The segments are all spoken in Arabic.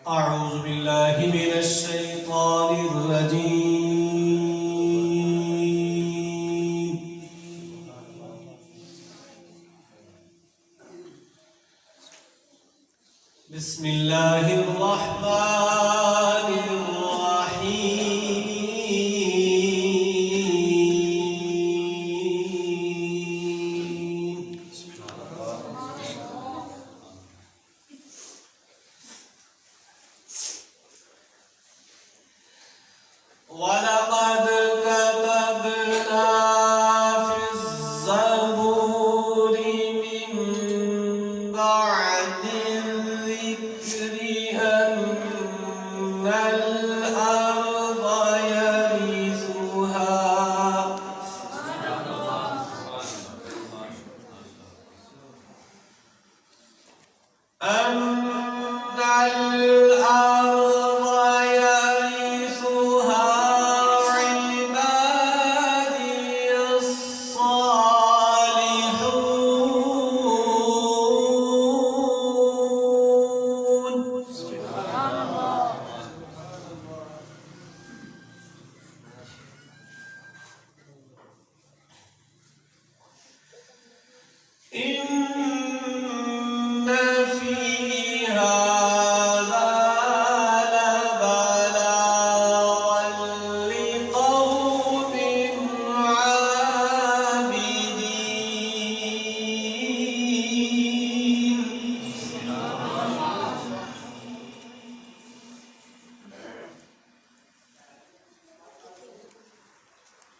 أعوذ بالله من الشيطان الرجيم. بسم الله الرحمن الرحيم. ولقد كتبنا في الزبور من بعد الذكر أن الأرض يرثها عبادي الصالحون. إن في هذا لبلاغا لقوم عابدين.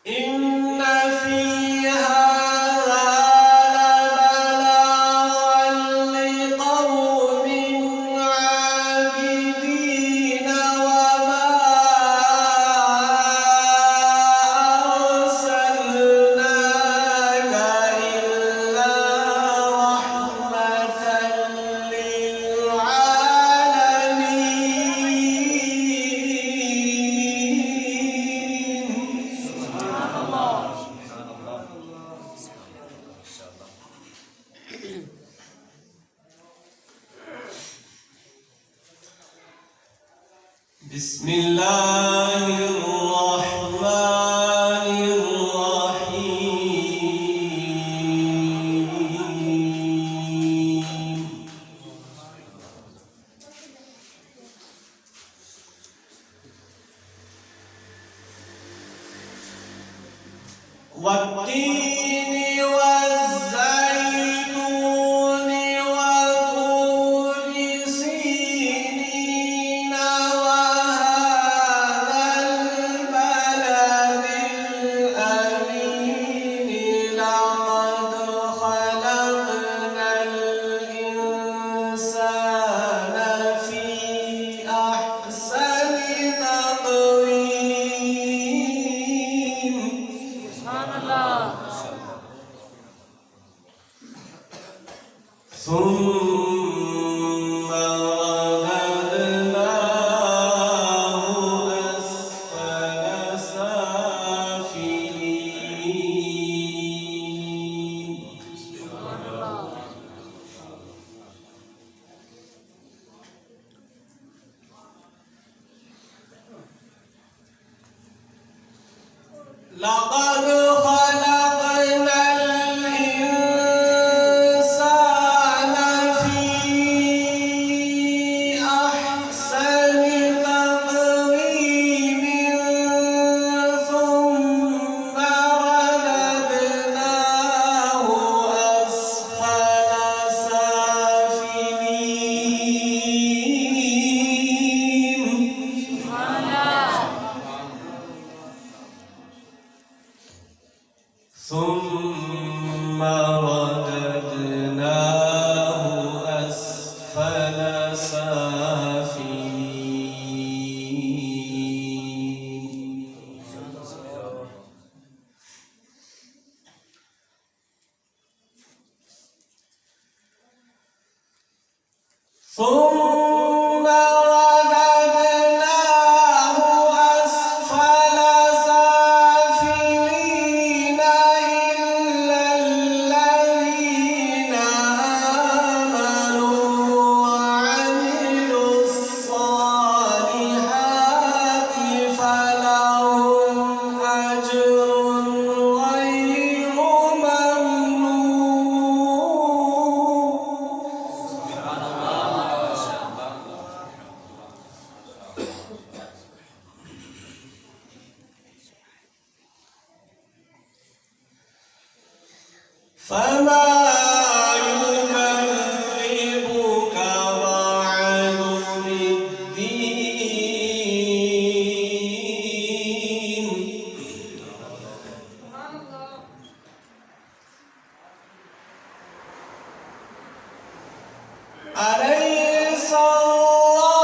إن في هذا لبلاغا لقوم عابدين وما أرسلناك إلا رحمة للعالمين. بسم الله الرحمن الرحيم. والتين والزيتون وطور سينين وهذا البلد الأمين لقد خلقنا الإنسان في أحسن تقويم. ثم رددناه أسفل سافلين. لقد خلقنا الإنسان في أحسن تقويم ثم رددناه أسفل سافلين. فما يكذبك بعد بالدين أليس الله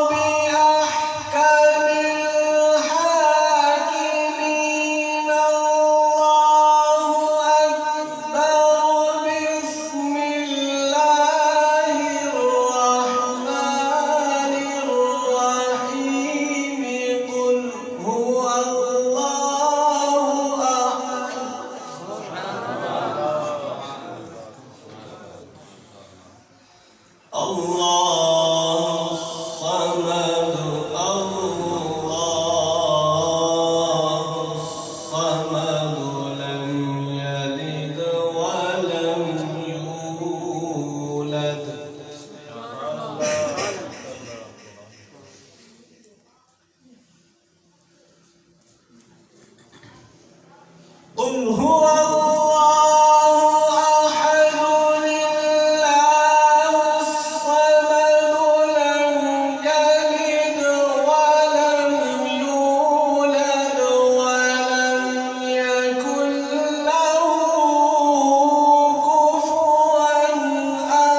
بأحكم الحاكمين الله أكبر بسم الله الرحمن الرحيم قل هو الله أحد الله الصمد الله الصمد لم يلد ولم يولد قل هو الله أحد الله الصمد لم يلد ولم يولد ولم يكن له كفوا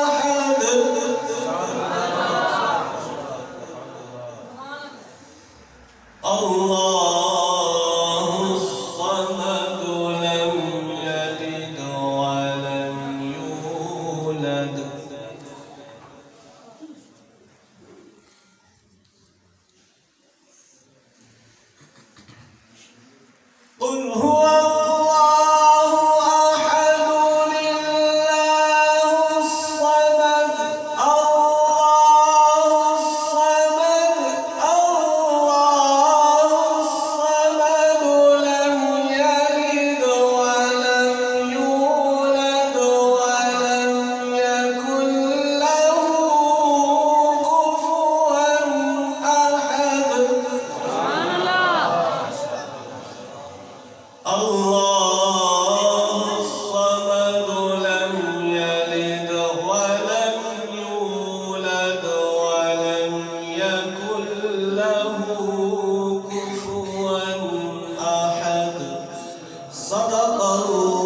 أحد الله الصمد لم يلد ولم يولد قل هو الله أحد الله الصمد الله الصمد الله الصمد لم يلد ولم يولد ولم يكن له كفوا أحد الله الصمد لم يلد ولم يولد ولم يكن له كفوا أحد صدق الله